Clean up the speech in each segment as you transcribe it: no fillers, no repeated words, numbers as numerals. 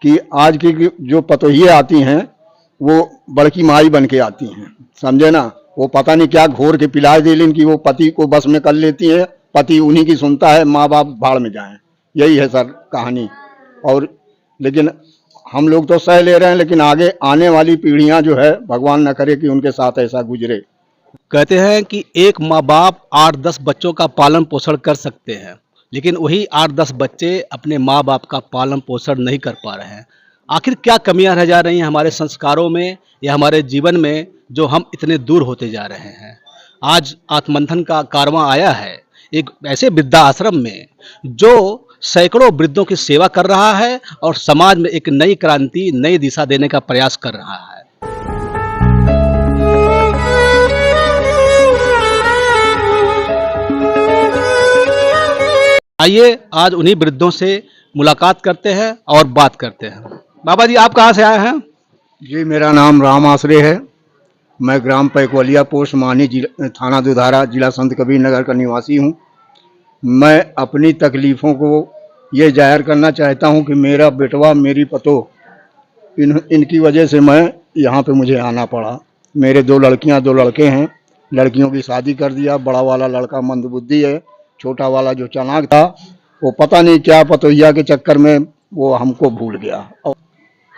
कि आज की जो पतोहियाँ आती हैं वो बड़की माई बन के आती हैं, समझे ना। वो पता नहीं क्या घोर के पिला दे लेकिन कि वो पति को बस में कर लेती है, पति उन्हीं की सुनता है, माँ बाप भाड़ में जाएं। यही है सर कहानी। और लेकिन हम लोग तो सह ले रहे हैं, लेकिन आगे आने वाली पीढ़ियां जो है भगवान न करे कि उनके साथ ऐसा गुजरे। कहते हैं कि एक माँ बाप 8-10 बच्चों का पालन पोषण कर सकते हैं, लेकिन वही 8-10 बच्चे अपने माँ बाप का पालन पोषण नहीं कर पा रहे हैं। आखिर क्या कमियां रह जा रही हैं हमारे संस्कारों में या हमारे जीवन में, जो हम इतने दूर होते जा रहे हैं। आज आत्ममंथन का कारवां आया है एक ऐसे वृद्धा आश्रम में जो सैकड़ों वृद्धों की सेवा कर रहा है और समाज में एक नई क्रांति, नई दिशा देने का प्रयास कर रहा है। आइए आज उन्हीं वृद्धों से मुलाकात करते हैं और बात करते हैं। बाबा जी, आप कहाँ से आए हैं? जी, मेरा नाम राम आसरे है। मैं ग्राम पैकवलिया पोस्ट मानी थाना दुधारा जिला संत कबीर नगर का निवासी हूँ। मैं अपनी तकलीफ़ों को ये जाहिर करना चाहता हूँ कि मेरा बेटवा मेरी पतोह इनकी वजह से मैं यहाँ पे मुझे आना पड़ा। मेरे 2 लड़कियाँ 2 लड़के हैं। लड़कियों की शादी कर दिया। बड़ा वाला लड़का मंदबुद्धि है, छोटा वाला जो चालाक था वो पता नहीं क्या पतोहिया के चक्कर में वो हमको भूल गया।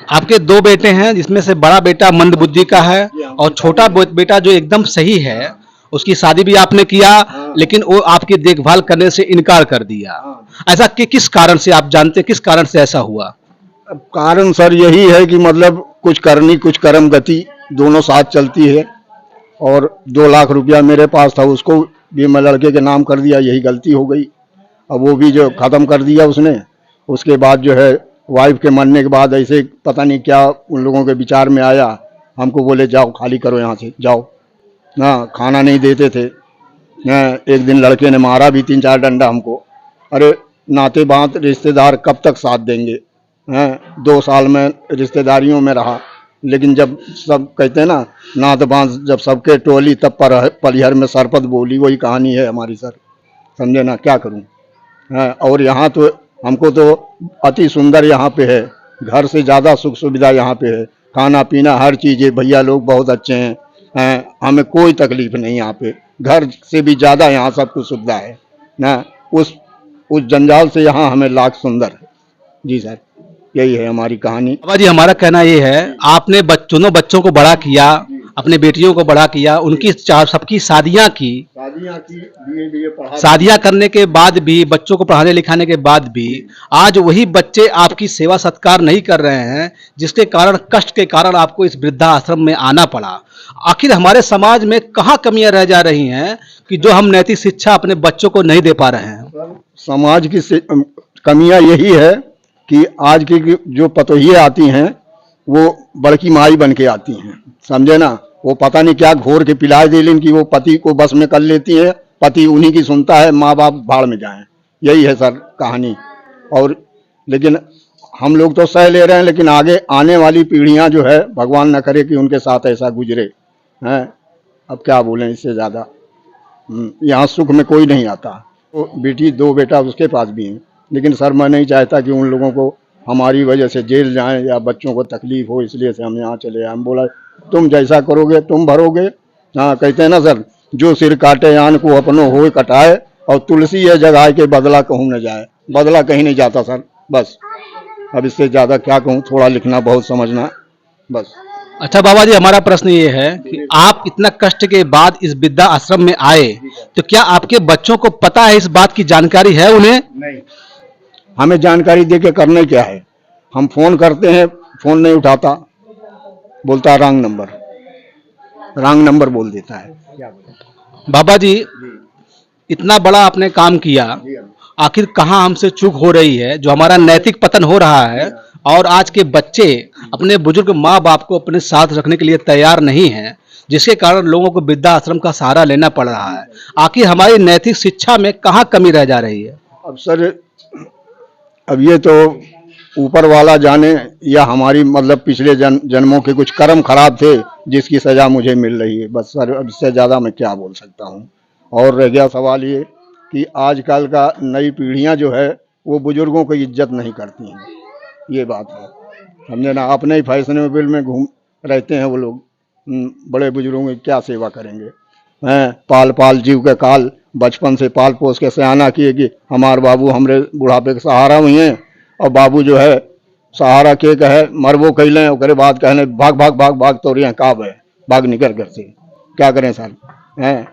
आपके 2 बेटे हैं, जिसमें से बड़ा बेटा मंदबुद्धि का है और छोटा बेटा जो एकदम सही है, उसकी शादी भी आपने किया, लेकिन वो आपकी देखभाल करने से इनकार कर दिया। ऐसा कि किस कारण से, आप जानते हैं किस कारण से ऐसा हुआ? अब कारण सर यही है कि मतलब कुछ करनी कुछ कर्म गति दोनों साथ चलती है। और 2 लाख रुपया मेरे पास था, उसको भी मैं लड़के के नाम कर दिया, यही गलती हो गई। अब वो भी जो ख़त्म कर दिया उसने। उसके बाद जो है वाइफ के मरने के बाद ऐसे पता नहीं क्या उन लोगों के विचार में आया, हमको बोले जाओ खाली करो यहाँ से जाओ ना। खाना नहीं देते थे ना। एक दिन लड़के ने मारा भी 3-4 डंडा हमको। अरे नाते बात रिश्तेदार कब तक साथ देंगे हैं। 2 साल में रिश्तेदारियों में रहा, लेकिन जब सब कहते हैं ना नात बांस जब सबके टोली तब पर पलिहर में सरपत बोली, वही कहानी है हमारी सर, समझे ना। क्या करूं हैं। और यहाँ तो हमको तो अति सुंदर यहाँ पे है, घर से ज़्यादा सुख सुविधा यहाँ पे है। खाना पीना हर चीज़ है, भैया लोग बहुत अच्छे हैं, हमें कोई तकलीफ नहीं यहाँ पे। घर से भी ज़्यादा यहाँ सब कुछ सुविधा है ना। उस जंजाल से यहाँ हमें लाख सुंदर है। जी सर, यही है हमारी कहानी। बाबा जी, हमारा कहना ये है, आपने दोनों बच्चों को बड़ा किया, अपने बेटियों को बड़ा किया, उनकी सबकी शादियां की, शादियां करने के बाद भी, बच्चों को पढ़ाने लिखाने के बाद भी आज वही बच्चे आपकी सेवा सत्कार नहीं कर रहे हैं, जिसके कारण, कष्ट के कारण आपको इस वृद्धा आश्रम में आना पड़ा। आखिर हमारे समाज में कहाँ कमियां रह जा रही हैं कि जो हम नैतिक शिक्षा अपने बच्चों को नहीं दे पा रहे हैं? समाज की कमियां यही है कि आज की जो पतोहियाँ आती हैं वो बड़की माई बन के आती हैं, समझे ना। वो पता नहीं क्या घोर के पिला दे लेकिन कि वो पति को बस में कर लेती है, पति उन्हीं की सुनता है, माँ बाप भाड़ में जाएं। यही है सर कहानी। और लेकिन हम लोग तो सह ले रहे हैं, लेकिन आगे आने वाली पीढ़ियां जो है भगवान न करे कि उनके साथ ऐसा गुजरे हैं। अब क्या बोलें इससे ज़्यादा। यहाँ सुख में कोई नहीं आता। तो बेटी 2 बेटा उसके पास भी हैं, लेकिन सर मैं नहीं चाहता कि उन लोगों को हमारी वजह से जेल जाएं या बच्चों को तकलीफ हो, इसलिए से हम यहाँ चले आए। हम बोला तुम जैसा करोगे तुम भरोगे। हाँ, कहते हैं ना सर, जो सिर काटे आन को अपनों होए कटाए, और तुलसी है जगाए के बदला कहूँ न जाए। बदला कहीं नहीं जाता सर, बस। अब इससे ज़्यादा क्या कहूँ, थोड़ा लिखना बहुत समझना, बस। अच्छा बाबा जी, हमारा प्रश्न ये है कि आप इतना कष्ट के बाद इस वृद्धा आश्रम में आए, तो क्या आपके बच्चों को पता है, इस बात की जानकारी है उन्हें? नहीं, हमें जानकारी दे के करने क्या है। हम फोन करते हैं, फोन नहीं उठाता, बोलता रॉन्ग नंबर बोल देता है। बाबा जी, इतना बड़ा आपने काम किया, आखिर कहाँ हमसे चूक हो रही है, जो हमारा नैतिक पतन हो रहा है और आज के बच्चे अपने बुजुर्ग माँ बाप को अपने साथ रखने के लिए तैयार नहीं हैं, जिसके कारण लोगों को वृद्धा आश्रम का सहारा लेना पड़ रहा है। आखिर हमारी नैतिक शिक्षा में कहाँ कमी रह जा रही है? अब सर, अब ये तो ऊपर वाला जाने, या हमारी मतलब पिछले जन्मों के कुछ कर्म खराब थे जिसकी सजा मुझे मिल रही है, बस सर। अब इससे ज़्यादा मैं क्या बोल सकता हूँ। और रह गया सवाल ये कि आजकल का नई पीढ़ियाँ जो है वो बुजुर्गों की इज्जत नहीं करती हैं, ये बात है। समझे ना, अपने ही फैशनेबल में घूम रहते हैं वो लोग। बड़े बुजुर्गों की क्या सेवा करेंगे हैं? पाल पाल जीव के काल, बचपन से पाल पोस के सयाना किए कि हमारे बाबू हमरे बुढ़ापे के सहारा हुई हैं, और बाबू जो है सहारा के कहे मरबो कैलें, ओकरे बाद कहने भाग भाग भाग भाग तो रही काब है, भाग निकल घर से। क्या करें सर हैं?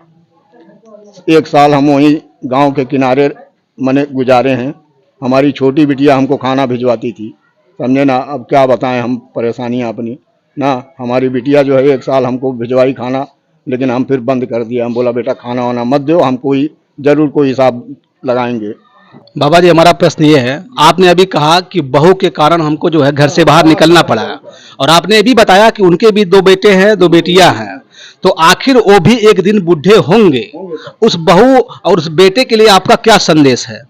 एक साल हम वहीं गांव के किनारे मने गुजारे हैं। हमारी छोटी बिटिया हमको खाना भिजवाती थी, समझे ना। अब क्या बताएं हम परेशानियां अपनी ना। हमारी बिटिया जो है एक साल हमको भिजवाई खाना, लेकिन हम फिर बंद कर दिया। हम बोला बेटा खाना वाना मत दो, हम कोई जरूर कोई हिसाब लगाएंगे। बाबा जी, हमारा प्रश्न ये है, आपने अभी कहा कि बहू के कारण हमको जो है घर से बाहर निकलना पड़ा, और आपने ये भी बताया कि उनके भी 2 बेटे हैं, 2 बेटियां हैं, तो आखिर वो भी एक दिन बूढ़े होंगे। उस बहू और उस बेटे के लिए आपका क्या संदेश है?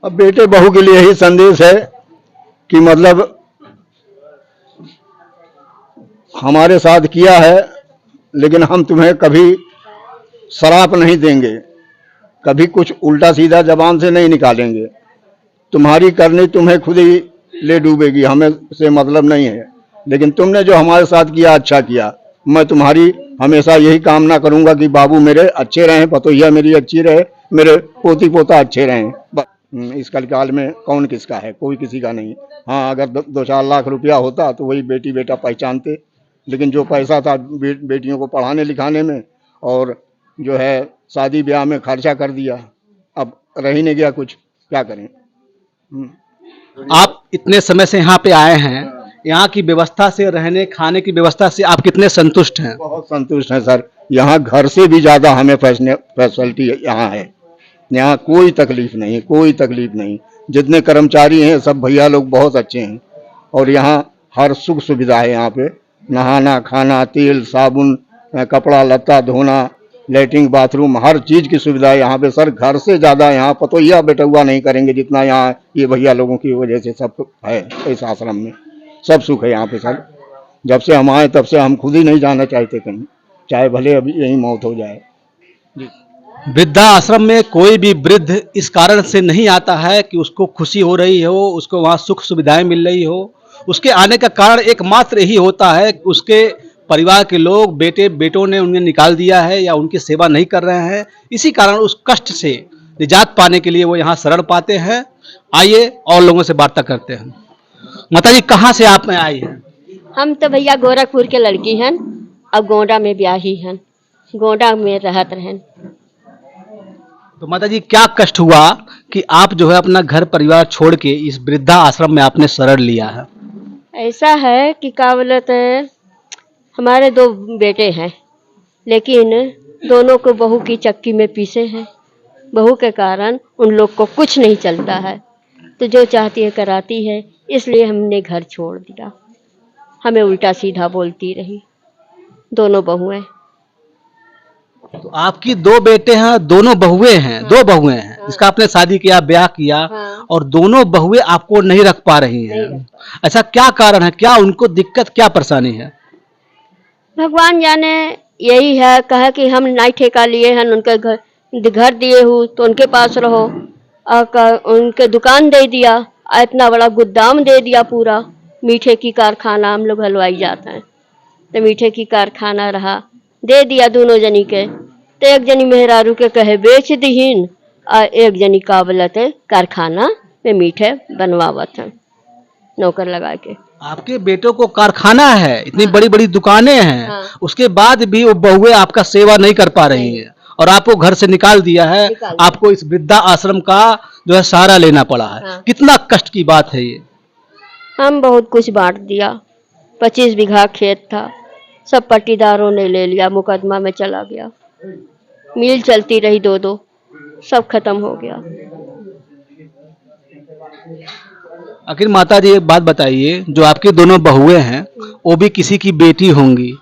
अब बेटे बहू के लिए यही संदेश है कि मतलब हमारे साथ किया है, लेकिन हम तुम्हें कभी शराप नहीं देंगे, कभी कुछ उल्टा सीधा जबान से नहीं निकालेंगे। तुम्हारी करनी तुम्हें खुद ही ले डूबेगी, हमें से मतलब नहीं है। लेकिन तुमने जो हमारे साथ किया अच्छा किया। मैं तुम्हारी हमेशा यही कामना करूंगा कि बाबू मेरे अच्छे रहें, पतोहिया मेरी अच्छी रहे, मेरे पोती पोता अच्छे रहें। इस कलकाल में कौन किसका है? कोई किसी का नहीं। हाँ, अगर 2-4 लाख रुपया होता तो वही बेटी बेटा पहचानते, लेकिन जो पैसा था बेटियों को पढ़ाने लिखाने में और जो है शादी ब्याह में खर्चा कर दिया। अब रह ही नहीं गया कुछ, क्या करें। आप इतने समय से यहाँ पे आए हैं, यहाँ की व्यवस्था से, रहने खाने की व्यवस्था से आप कितने संतुष्ट हैं? बहुत संतुष्ट हैं सर। यहाँ घर से भी ज़्यादा हमें फैसिलिटी यहाँ है। यहाँ कोई तकलीफ नहीं, कोई तकलीफ नहीं। जितने कर्मचारी हैं सब भैया लोग बहुत अच्छे हैं, और यहाँ हर सुख सुविधा है। यहाँ पे नहाना खाना, तेल साबुन, कपड़ा लत्ता धोना, लेटरिन बाथरूम, हर चीज़ की सुविधा है यहाँ पे सर। घर से ज़्यादा यहाँ पतोहिया बेटुआ नहीं करेंगे जितना यहाँ ये भैया लोगों की वजह से सब है। इस आश्रम में सब सुख है यहाँ पे सर। जब से हम आए तब से हम खुद ही नहीं जाना चाहते कहीं, चाहे भले अभी यही मौत हो जाए। वृद्धा आश्रम में कोई भी वृद्ध इस कारण से नहीं आता है कि उसको खुशी हो रही हो, उसको वहाँ सुख सुविधाएं मिल रही हो। उसके आने का कारण एकमात्र यही होता है कि उसके परिवार के लोग, बेटों ने उन्हें निकाल दिया है या उनकी सेवा नहीं कर रहे हैं। इसी कारण उस कष्ट से निजात पाने के लिए वो यहाँ शरण पाते हैं। आइए और लोगों से वार्ता करते हैं। माता जी, कहाँ से आप में आई हैं? हम तो भैया गोरखपुर के लड़की हैं, अब गोंडा में ब्याही हैं, गोंडा में रहत रहें। तो माता जी, क्या कष्ट हुआ कि आप जो है अपना घर परिवार छोड़ के इस वृद्धा आश्रम में आपने शरण लिया है? ऐसा है कि क्या बोलते हैं, हमारे 2 बेटे हैं, लेकिन दोनों को बहू की चक्की में पीसे हैं। बहू के कारण उन लोग को कुछ नहीं चलता है, तो जो चाहती है कराती है, इसलिए हमने घर छोड़ दिया। हमें उल्टा सीधा बोलती रही, दोनों बहुएं। तो आपकी 2 बेटे हैं, दोनों बहुएं हैं। हाँ। 2 बहुएं हैं, हाँ। जिसका आपने शादी किया, ब्याह किया, हाँ। और दोनों बहुएं आपको नहीं रख पा रही हैं। अच्छा, क्या कारण है? क्या उनको दिक्कत, क्या परेशानी है? भगवान जाने। यही है, कहा कि हम नहीं ठेका लिए हैं, उनके घर दिए हूँ तो उनके पास रहो, और उनके दुकान दे दिया, इतना बड़ा गोदाम दे दिया पूरा। मीठे की कारखाना, हम लोग हलवाई जाते हैं, तो मीठे की कारखाना रहा, दे दिया दोनों जनी के। तो एक जनी मेहरारू के कहे बेच दीहीन, और एक जनी काबलत कारखाना में मीठे बनवावत है, नौकर लगा के। आपके बेटों को कारखाना है, इतनी बड़ी बड़ी दुकानें हैं, हाँ। उसके बाद भी वो बहुएं आपका सेवा नहीं कर पा रही हैं, और आपको घर से निकाल दिया है। आपको इस वृद्धा आश्रम का जो है सहारा लेना पड़ा है। हाँ। कितना कष्ट की बात है ये। हम बहुत कुछ बांट दिया। 25 बीघा खेत था, सब पट्टीदारों ने ले लिया, मुकदमा में चला गया। मिल चलती रही 2-2, सब खत्म हो गया। आखिर माता जी, एक बात बताइए, जो आपकी दोनों बहुएं हैं वो भी किसी की बेटी होंगी।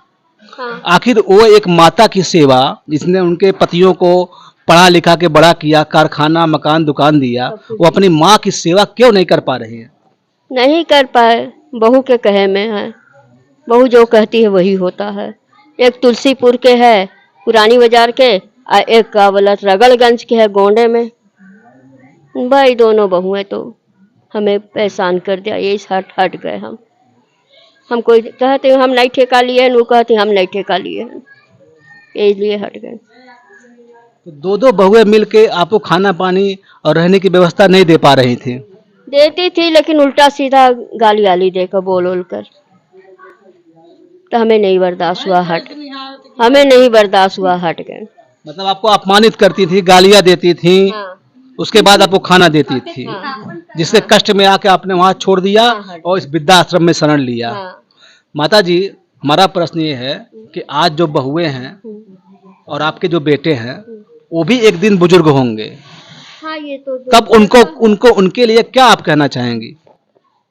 हाँ। आखिर वो एक माता की सेवा, जिसने उनके पतियों को पढ़ा लिखा के बड़ा किया, कारखाना मकान दुकान दिया, वो अपनी माँ की सेवा क्यों नहीं कर पा रही है? नहीं कर पाए, बहू के कहे में है। बहू जो कहती है वही होता है। एक तुलसीपुर के है, पुरानी बाजार के, और एक का बोला रगड़गंज के है, गोंडे में। भाई दोनों बहुएं तो हमें परेशान कर दिया, यही हट गए हम। हम कोई कहते हम नहीं ठेका लिए हैं, वो कहते हम नहीं ठेका लिए हैं, इसलिए हट गए। तो दो दो बहुएं मिलके आपको खाना पानी और रहने की व्यवस्था नहीं दे पा रही थी। देती थी लेकिन उल्टा सीधा गाली गाली देकर बोल बोल कर, तो हमें नहीं बर्दाश्त हुआ, हमें नहीं बर्दाश्त हुआ, हट गए। मतलब आपको अपमानित करती थी, गालियां देती थी, हाँ, उसके बाद आपको खाना देती थी, हाँ, जिसके कष्ट में आके आपने वहां छोड़ दिया हाँ, हाँ, और इस वृद्धाश्रम में शरण लिया। हाँ, माता जी, हमारा प्रश्न ये है कि आज जो बहुएं हैं और आपके जो बेटे हैं, वो भी एक दिन बुजुर्ग होंगे। हाँ, ये तो कब उनको उनको उनके लिए क्या आप कहना चाहेंगी?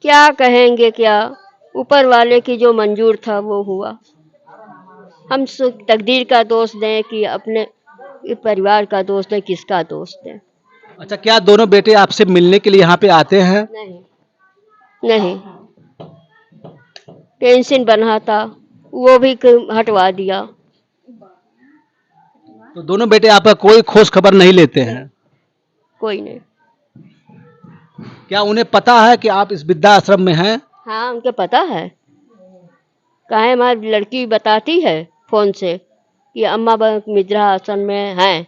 क्या कहेंगे, क्या ऊपर वाले की जो मंजूर था वो हुआ। हम तकदीर का दोष दें कि अपने परिवार का दोष दें, किसका दोष दें? अच्छा, क्या दोनों बेटे आपसे मिलने के लिए यहाँ पे आते हैं? नहीं, नहीं, पेंशन बना था, वो भी हटवा दिया। तो दोनों बेटे आपका कोई खोज खबर नहीं लेते हैं? कोई नहीं। क्या उन्हें पता है कि आप इस वृद्धाश्रम में हैं? हाँ, उनके पता है। काहे हमारी लड़की बताती है फोन से कि अम्मा वृद्धाश्रम में हैं,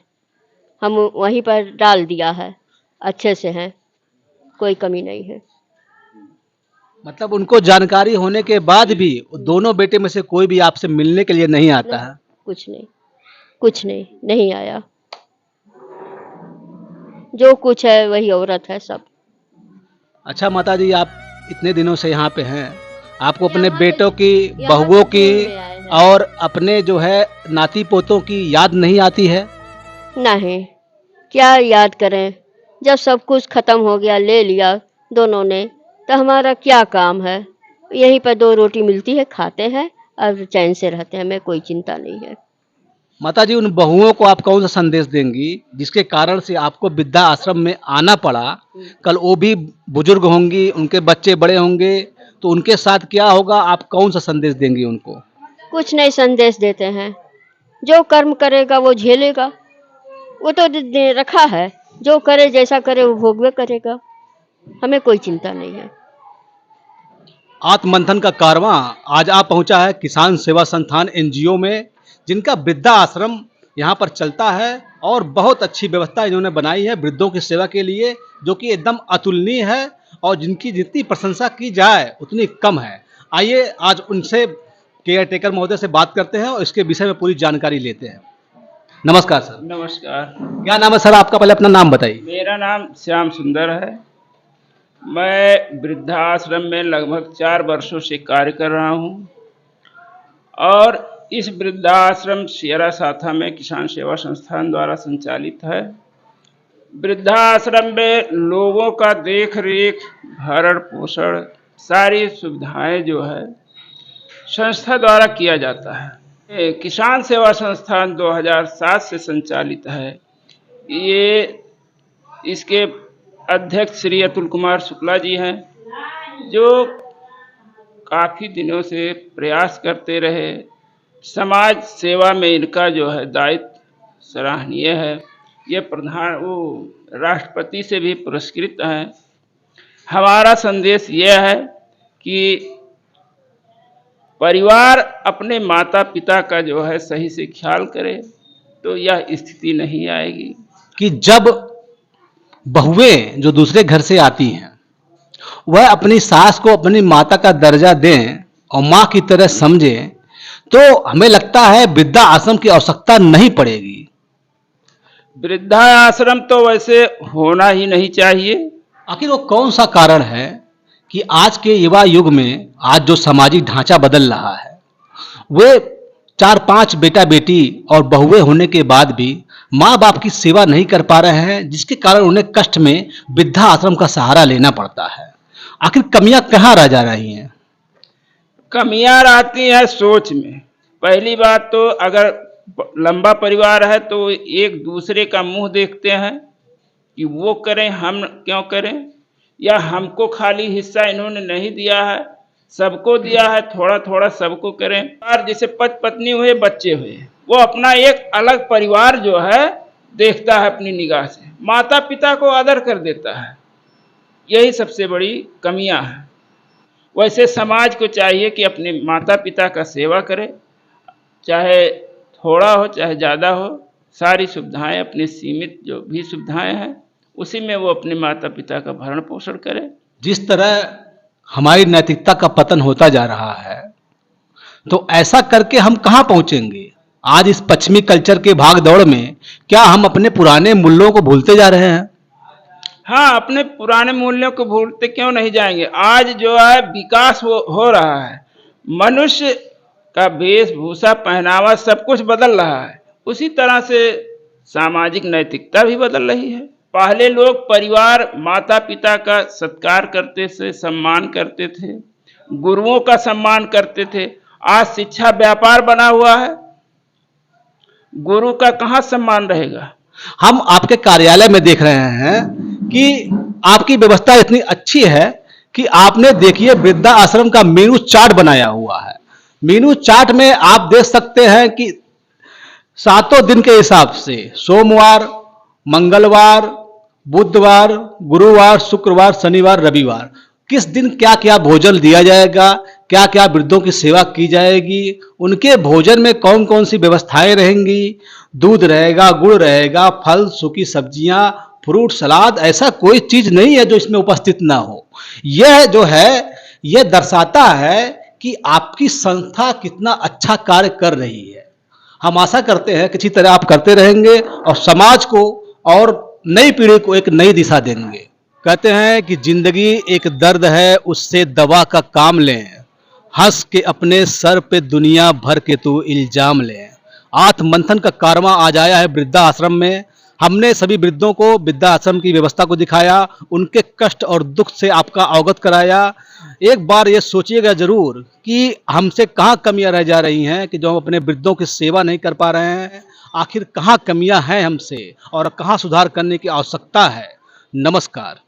हम वहीं पर डाल दिया है, अच्छे से हैं, कोई कमी नहीं है। मतलब उनको जानकारी होने के बाद भी दोनों बेटे में से कोई भी आपसे मिलने के लिए नहीं आता है? कुछ नहीं, कुछ नहीं, नहीं आया। जो कुछ है वही औरत है सब। अच्छा माता जी, आप इतने दिनों से यहाँ पे हैं, आपको अपने बेटों की, बहुओं की और अपने जो है नाती पोतों की याद नहीं आती है? नहीं, क्या याद करें, जब सब कुछ खत्म हो गया, ले लिया दोनों ने, तो हमारा क्या काम है? यहीं पर 2 रोटी मिलती है, खाते हैं और चैन से रहते हैं, हमें कोई चिंता नहीं है। माता जी, उन बहुओं को आप कौन सा संदेश देंगी जिसके कारण से आपको वृद्धा आश्रम में आना पड़ा? कल वो भी बुजुर्ग होंगी, उनके बच्चे बड़े होंगे, तो उनके साथ क्या होगा? आप कौन सा संदेश देंगी उनको? कुछ नहीं संदेश देते हैं, जो कर्म करेगा वो झेलेगा, वो तो दे रखा है, जो करे जैसा करे वो भोगवे करेगा, हमें कोई चिंता नहीं है। आत्ममंथन का कारवां आज आ पहुंचा है किसान सेवा संस्थान एनजीओ में, जिनका वृद्धा आश्रम यहाँ पर चलता है और बहुत अच्छी व्यवस्था इन्होंने बनाई है वृद्धों की सेवा के लिए, जो कि एकदम अतुलनीय है और जिनकी जितनी प्रशंसा की जाए उतनी कम है। आइए आज उनसे, केयर टेकर महोदय से बात करते हैं और इसके विषय में पूरी जानकारी लेते हैं। नमस्कार सर। नमस्कार। क्या नाम है सर आपका? पहले अपना नाम बताइए। मेरा नाम श्याम सुंदर है। मैं वृद्धाश्रम में लगभग 4 वर्षों से कार्य कर रहा हूँ और इस वृद्धाश्रम सियरा साथा में किसान सेवा संस्थान द्वारा संचालित है। वृद्धाश्रम में लोगों का देख रेख, भरण पोषण, सारी सुविधाएं जो है संस्था द्वारा किया जाता है। ये किसान सेवा संस्थान 2007 से संचालित है। ये इसके अध्यक्ष श्री अतुल कुमार शुक्ला जी हैं, जो काफ़ी दिनों से प्रयास करते रहे। समाज सेवा में इनका जो है दायित्व सराहनीय है। ये राष्ट्रपति से भी पुरस्कृत हैं। हमारा संदेश यह है कि परिवार अपने माता पिता का जो है सही से ख्याल करे तो यह स्थिति नहीं आएगी कि जब बहुएं जो दूसरे घर से आती हैं वह अपनी सास को अपनी माता का दर्जा दें और माँ की तरह समझें, तो हमें लगता है वृद्धा आश्रम की आवश्यकता नहीं पड़ेगी। वृद्धा आश्रम तो वैसे होना ही नहीं चाहिए। आखिर वो कौन सा कारण है कि आज के युवा युग में, आज जो सामाजिक ढांचा बदल रहा है, वे 4-5 बेटा बेटी और बहुएं होने के बाद भी माँ बाप की सेवा नहीं कर पा रहे हैं, जिसके कारण उन्हें कष्ट में वृद्धा आश्रम का सहारा लेना पड़ता है। आखिर कमियां कहाँ रह जा रही हैं? कमियां रहती हैं सोच में। पहली बात तो अगर लंबा परिवार है तो एक दूसरे का मुंह देखते हैं कि वो करें हम क्यों करें, या हमको खाली हिस्सा इन्होंने नहीं दिया है, सबको दिया है, थोड़ा थोड़ा सबको करें। और जैसे पत्नी हुए, बच्चे हुए, वो अपना एक अलग परिवार जो है देखता है अपनी निगाह से, माता पिता को आदर कर देता है। यही सबसे बड़ी कमियां हैं। वैसे समाज को चाहिए कि अपने माता पिता का सेवा करे, चाहे थोड़ा हो चाहे ज़्यादा हो, सारी सुविधाएं अपनी सीमित जो भी सुविधाएं हैं उसी में वो अपने माता पिता का भरण पोषण करे। जिस तरह हमारी नैतिकता का पतन होता जा रहा है, तो ऐसा करके हम कहाँ पहुंचेंगे? आज इस पश्चिमी कल्चर के भाग दौड़ में क्या हम अपने पुराने मूल्यों को भूलते जा रहे हैं? हाँ, अपने पुराने मूल्यों को भूलते क्यों नहीं जाएंगे। आज जो है विकास हो रहा है, मनुष्य का वेशभूषा पहनावा सब कुछ बदल रहा है, उसी तरह से सामाजिक नैतिकता भी बदल रही है। पहले लोग परिवार माता पिता का सत्कार करते थे, सम्मान करते थे, गुरुओं का सम्मान करते थे। आज शिक्षा व्यापार बना हुआ है, गुरु का कहाँ सम्मान रहेगा। हम आपके कार्यालय में देख रहे हैं कि आपकी व्यवस्था इतनी अच्छी है कि आपने देखिए वृद्धा आश्रम का मेनू चार्ट बनाया हुआ है। मेनू चार्ट में आप देख सकते हैं कि 7 दिन के हिसाब से सोमवार, मंगलवार, बुधवार, गुरुवार, शुक्रवार, शनिवार, रविवार किस दिन क्या क्या भोजन दिया जाएगा, क्या क्या वृद्धों की सेवा की जाएगी, उनके भोजन में कौन कौन सी व्यवस्थाएं रहेंगी, दूध रहेगा, गुड़ रहेगा, फल, सूखी सब्जियां, फ्रूट, सलाद, ऐसा कोई चीज नहीं है जो इसमें उपस्थित ना हो। यह जो है यह दर्शाता है कि आपकी संस्था कितना अच्छा कार्य कर रही है। हम आशा करते हैं कि इसी तरह आप करते रहेंगे और समाज को और नई पीढ़ी को एक नई दिशा देंगे। कहते हैं कि जिंदगी एक दर्द है, उससे दवा का काम लें, हंस के अपने सर पे दुनिया भर के तू इल्जाम लें। आत्म मंथन का कारवां आज आया है वृद्धा आश्रम में। हमने सभी वृद्धों को वृद्धा आश्रम की व्यवस्था को दिखाया, उनके कष्ट और दुख से आपका अवगत कराया। एक बार ये सोचिएगा जरूर कि हमसे कहाँ कमियां रह जा रही हैं कि जो हम अपने वृद्धों की सेवा नहीं कर पा रहे हैं। आखिर कहाँ कमियां हैं हमसे और कहाँ सुधार करने की आवश्यकता है। नमस्कार।